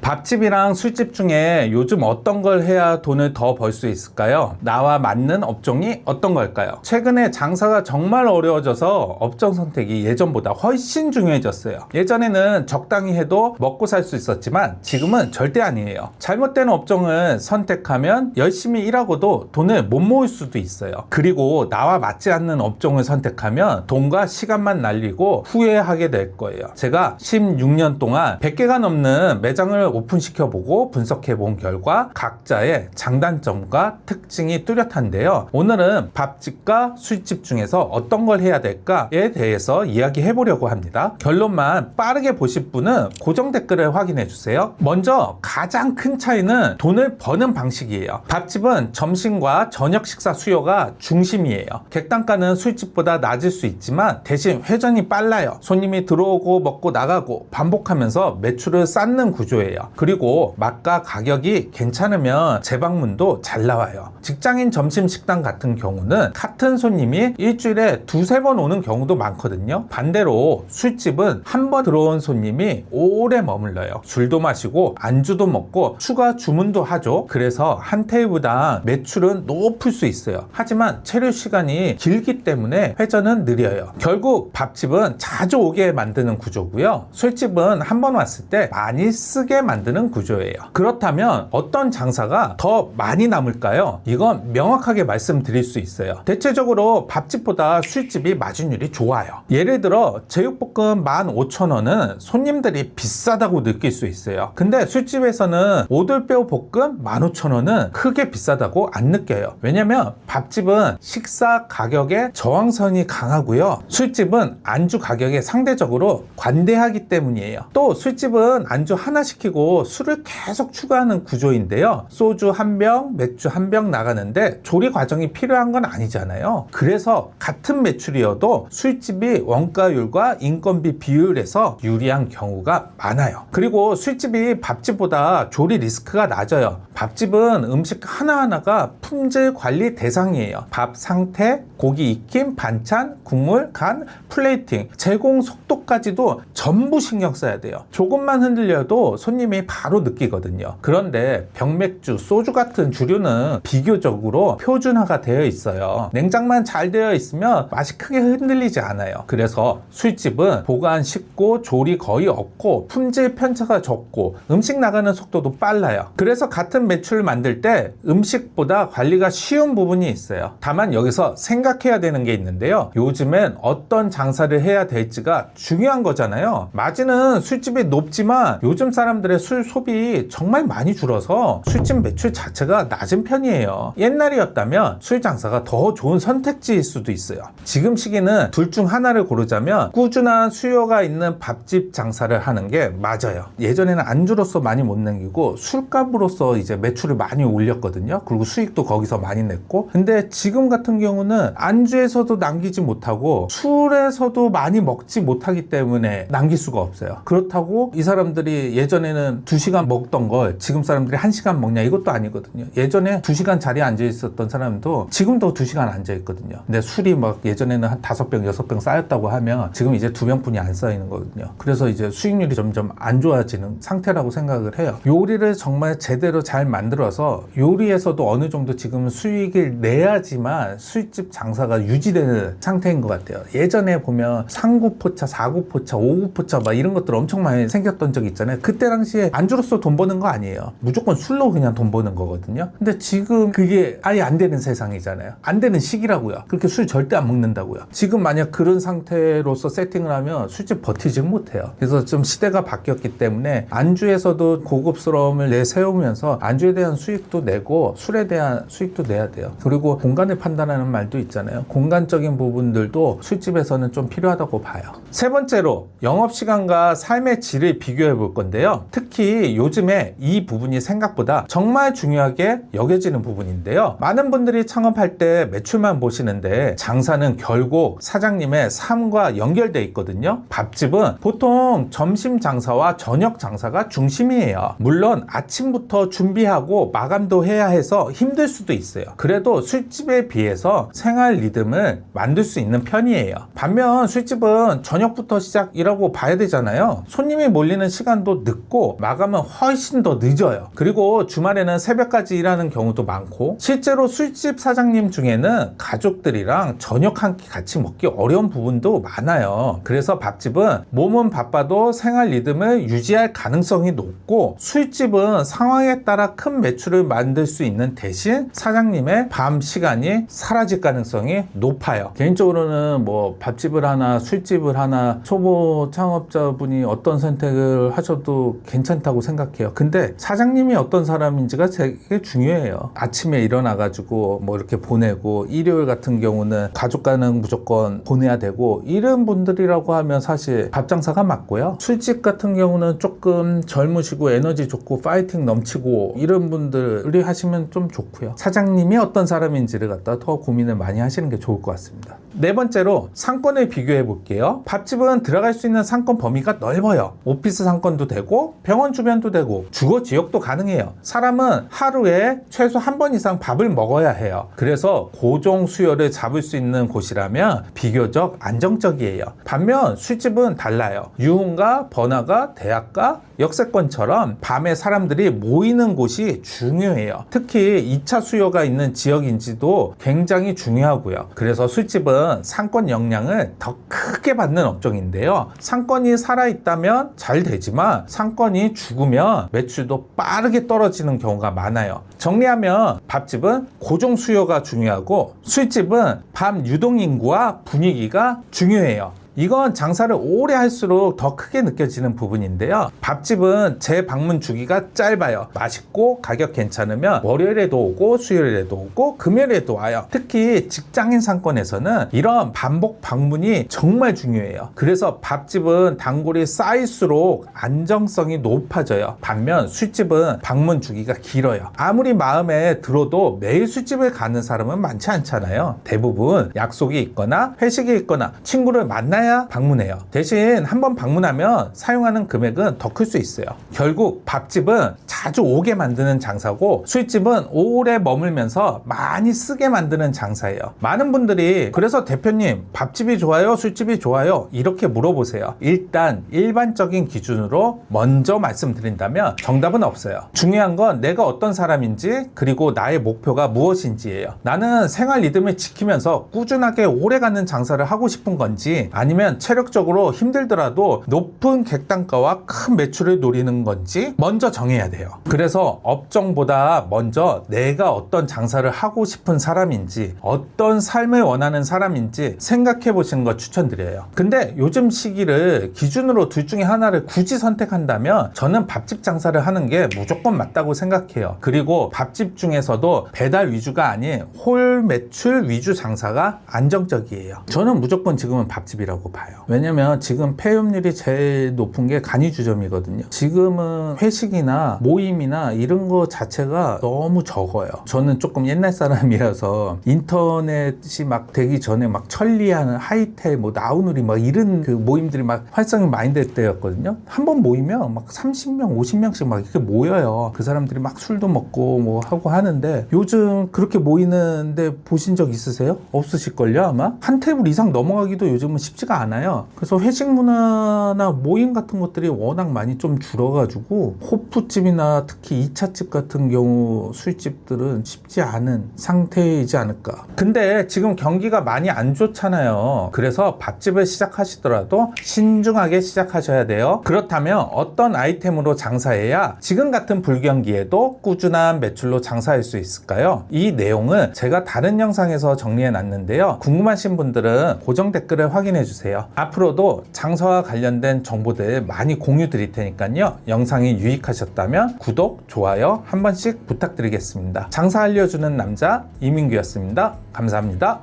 밥집이랑 술집 중에 요즘 어떤 걸 해야 돈을 더 벌 수 있을까요? 나와 맞는 업종이 어떤 걸까요? 최근에 장사가 정말 어려워져서 업종 선택이 예전보다 훨씬 중요해졌어요. 예전에는 적당히 해도 먹고 살 수 있었지만 지금은 절대 아니에요. 잘못된 업종을 선택하면 열심히 일하고도 돈을 못 모을 수도 있어요. 그리고 나와 맞지 않는 업종을 선택하면 돈과 시간만 날리고 후회하게 될 거예요. 제가 16년 동안 100개가 넘는 매장을 오픈시켜보고 분석해본 결과 각자의 장단점과 특징이 뚜렷한데요. 오늘은 밥집과 술집 중에서 어떤 걸 해야 될까에 대해서 이야기해보려고 합니다. 결론만 빠르게 보실 분은 고정 댓글을 확인해주세요. 먼저 가장 큰 차이는 돈을 버는 방식이에요. 밥집은 점심과 저녁 식사 수요가 중심이에요. 객단가는 술집보다 낮을 수 있지만 대신 회전이 빨라요. 손님이 들어오고 먹고 나가고 반복하면서 매출을 쌓는 구조예요. 그리고 맛과 가격이 괜찮으면 재방문도 잘 나와요. 직장인 점심 식당 같은 경우는 같은 손님이 일주일에 두세 번 오는 경우도 많거든요. 반대로 술집은 한 번 들어온 손님이 오래 머물러요. 술도 마시고 안주도 먹고 추가 주문도 하죠. 그래서 한 테이블당 매출은 높을 수 있어요. 하지만 체류 시간이 길기 때문에 회전은 느려요. 결국 밥집은 자주 오게 만드는 구조고요. 술집은 한 번 왔을 때 많이 쓰게 만드는 구조예요. 그렇다면 어떤 장사가 더 많이 남을까요? 이건 명확하게 말씀드릴 수 있어요. 대체적으로 밥집보다 술집이 마진율이 좋아요. 예를 들어 제육볶음 15,000원은 손님들이 비싸다고 느낄 수 있어요. 근데 술집에서는 오돌뼈 볶음 15,000원은 크게 비싸다고 안 느껴요. 왜냐면 밥집은 식사 가격에 저항선이 강하고요. 술집은 안주 가격에 상대적으로 관대하기 때문이에요. 또 술집은 안주 하나 시키고 술을 계속 추가하는 구조인데요. 소주 한 병, 맥주 한 병 나가는데 조리 과정이 필요한 건 아니잖아요. 그래서 같은 매출이어도 술집이 원가율과 인건비 비율에서 유리한 경우가 많아요. 그리고 술집이 밥집보다 조리 리스크가 낮아요. 밥집은 음식 하나하나가 품질 관리 대상이에요. 밥 상태, 고기 익힘, 반찬, 국물, 간, 플레이팅, 제공 속도까지도 전부 신경 써야 돼요. 조금만 흔들려도 손님이 바로 느끼거든요. 그런데 병맥주, 소주 같은 주류는 비교적으로 표준화가 되어 있어요. 냉장만 잘 되어 있으면 맛이 크게 흔들리지 않아요. 그래서 술집은 보관 쉽고 조리 거의 없고 품질 편차가 적고 음식 나가는 속도도 빨라요. 그래서 같은 매출을 만들 때 음식보다 관리가 쉬운 부분이 있어요. 다만 여기서 생각해야 되는 게 있는데요. 요즘엔 어떤 장사를 해야 될지가 중요한 거잖아요. 마진은 술집이 높지만 요즘 사람들의 술 소비 정말 많이 줄어서 술집 매출 자체가 낮은 편이에요. 옛날이었다면 술 장사가 더 좋은 선택지일 수도 있어요. 지금 시기는 둘 중 하나를 고르자면 꾸준한 수요가 있는 밥집 장사를 하는 게 맞아요. 예전에는 안주로서 많이 못 남기고 술값으로서 이제 매출을 많이 올렸거든요. 그리고 수익도 거기서 많이 냈고, 근데 지금 같은 경우는 안주에서도 남기지 못하고 술에서도 많이 먹지 못하기 때문에 남길 수가 없어요. 그렇다고 이 사람들이 예전에는 2시간 먹던 걸 지금 사람들이 1시간 먹냐, 이것도 아니거든요. 예전에 2시간 자리에 앉아 있었던 사람도 지금도 2시간 앉아 있거든요. 근데 술이 막 예전에는 한 5병, 6병 쌓였다고 하면 지금 이제 2병뿐이 안 쌓이는 거거든요. 그래서 이제 수익률이 점점 안 좋아지는 상태라고 생각을 해요. 요리를 정말 제대로 잘 만들어서 요리에서도 어느 정도 지금 수익을 내야지만 술집 장사가 유지되는 상태인 것 같아요. 예전에 보면 3구포차, 4구포차, 5구포차 막 이런 것들 엄청 많이 생겼던 적이 있잖아요. 그때 당시에 안주로서 돈 버는 거 아니에요. 무조건 술로 그냥 돈 버는 거거든요. 근데 지금 그게 아예 안 되는 세상이잖아요. 안 되는 시기라고요. 그렇게 술 절대 안 먹는다고요. 지금 만약 그런 상태로서 세팅을 하면 술집 버티지 못해요. 그래서 좀 시대가 바뀌었기 때문에 안주에서도 고급스러움을 내세우면서 안주에 대한 수익도 내고 술에 대한 수익도 내야 돼요. 그리고 공간을 판단하는 말도 있잖아요. 공간적인 부분들도 술집에서는 좀 필요하다고 봐요. 세 번째로 영업시간과 삶의 질을 비교해 볼 건데요. 특히 요즘에 이 부분이 생각보다 정말 중요하게 여겨지는 부분인데요. 많은 분들이 창업할 때 매출만 보시는데 장사는 결국 사장님의 삶과 연결돼 있거든요. 밥집은 보통 점심 장사와 저녁 장사가 중심이에요. 물론 아침부터 준비하고 마감도 해야 해서 힘들 수도 있어요. 그래도 술집에 비해서 생활 리듬을 만들 수 있는 편이에요. 반면 술집은 저녁부터 시작이라고 봐야 되잖아요. 손님이 몰리는 시간도 늦고 마감은 훨씬 더 늦어요. 그리고 주말에는 새벽까지 일하는 경우도 많고, 실제로 술집 사장님 중에는 가족들이랑 저녁 한 끼 같이 먹기 어려운 부분도 많아요. 그래서 밥집은 몸은 바빠도 생활 리듬을 유지할 가능성이 높고, 술집은 상황에 따라 큰 매출을 만들 수 있는 대신 사장님의 밤 시간이 사라질 가능성이 높아요. 개인적으로는 뭐 밥집을 하나 술집을 하나 초보 창업자분이 어떤 선택을 하셔도 괜찮다고 생각해요. 근데 사장님이 어떤 사람인지가 되게 중요해요. 아침에 일어나 가지고 뭐 이렇게 보내고, 일요일 같은 경우는 가족과는 무조건 보내야 되고, 이런 분들이라고 하면 사실 밥장사가 맞고요. 술집 같은 경우는 조금 젊으시고 에너지 좋고 파이팅 넘치고 이런 분들이 하시면 좀 좋고요. 사장님이 어떤 사람인지를 갖다 더 고민을 많이 하시는 게 좋을 것 같습니다. 네 번째로 상권을 비교해 볼게요. 밥집은 들어갈 수 있는 상권 범위가 넓어요. 오피스 상권도 되고 병원 주변도 되고 주거 지역도 가능해요. 사람은 하루에 최소 한 번 이상 밥을 먹어야 해요. 그래서 고정 수요를 잡을 수 있는 곳이라면 비교적 안정적이에요. 반면 술집은 달라요. 유흥가, 번화가, 대학가, 역세권처럼 밤에 사람들이 모이는 곳이 중요해요. 특히 2차 수요가 있는 지역인지도 굉장히 중요하고요. 그래서 술집은 상권 영향을 더 크게 받는 업종인데요. 상권이 살아있다면 잘 되지만 상권이 죽으면 매출도 빠르게 떨어지는 경우가 많아요. 정리하면 밥집은 고정 수요가 중요하고, 술집은 밤 유동인구와 분위기가 중요해요. 이건 장사를 오래 할수록 더 크게 느껴지는 부분인데요. 밥집은 재방문 주기가 짧아요. 맛있고 가격 괜찮으면 월요일에도 오고 수요일에도 오고 금요일에도 와요. 특히 직장인 상권에서는 이런 반복 방문이 정말 중요해요. 그래서 밥집은 단골이 쌓일수록 안정성이 높아져요. 반면 술집은 방문 주기가 길어요. 아무리 마음에 들어도 매일 술집을 가는 사람은 많지 않잖아요. 대부분 약속이 있거나 회식이 있거나 친구를 만나야 방문해요. 대신 한번 방문하면 사용하는 금액은 더 클 수 있어요. 결국 밥집은 자주 오게 만드는 장사고, 술집은 오래 머물면서 많이 쓰게 만드는 장사예요. 많은 분들이 그래서 대표님 밥집이 좋아요? 술집이 좋아요? 이렇게 물어보세요. 일단 일반적인 기준으로 먼저 말씀드린다면 정답은 없어요. 중요한 건 내가 어떤 사람인지, 그리고 나의 목표가 무엇인지예요. 나는 생활 리듬을 지키면서 꾸준하게 오래가는 장사를 하고 싶은 건지, 아니면 체력적으로 힘들더라도 높은 객단가와 큰 매출을 노리는 건지 먼저 정해야 돼요. 그래서 업종보다 먼저 내가 어떤 장사를 하고 싶은 사람인지, 어떤 삶을 원하는 사람인지 생각해 보시는 거 추천드려요. 근데 요즘 시기를 기준으로 둘 중에 하나를 굳이 선택한다면 저는 밥집 장사를 하는 게 무조건 맞다고 생각해요. 그리고 밥집 중에서도 배달 위주가 아닌 홀 매출 위주 장사가 안정적이에요. 저는 무조건 지금은 밥집이라고 봐요. 왜냐면 지금 폐업률이 제일 높은 게 간이주점이거든요. 지금은 회식이나 모임이나 이런 거 자체가 너무 적어요. 저는 조금 옛날 사람이라서 인터넷이 막 되기 전에 막 천리안, 하이텔, 뭐 나우누리 막 이런 그 모임들이 막 활성이 많이 될 때였거든요. 한 번 모이면 막 30명, 50명씩 막 이렇게 모여요. 그 사람들이 막 술도 먹고 뭐 하고 하는데, 요즘 그렇게 모이는데 보신 적 있으세요? 없으실걸요 아마? 한 테이블 이상 넘어가기도 요즘은 쉽지가 않아요. 그래서 회식 문화나 모임 같은 것들이 워낙 많이 좀 줄어가지고, 호프집이나 특히 2차집 같은 경우 술집들은 쉽지 않은 상태이지 않을까. 근데 지금 경기가 많이 안 좋잖아요. 그래서 밥집을 시작하시더라도 신중하게 시작하셔야 돼요. 그렇다면 어떤 아이템으로 장사해야 지금 같은 불경기에도 꾸준한 매출로 장사할 수 있을까요? 이 내용은 제가 다른 영상에서 정리해 놨는데요. 궁금하신 분들은 고정 댓글을 확인해 주세요. 앞으로도 장사와 관련된 정보들 많이 공유 드릴 테니까요. 영상이 유익하셨다면 구독, 좋아요 한 번씩 부탁드리겠습니다. 장사 알려주는 남자 이민규였습니다. 감사합니다.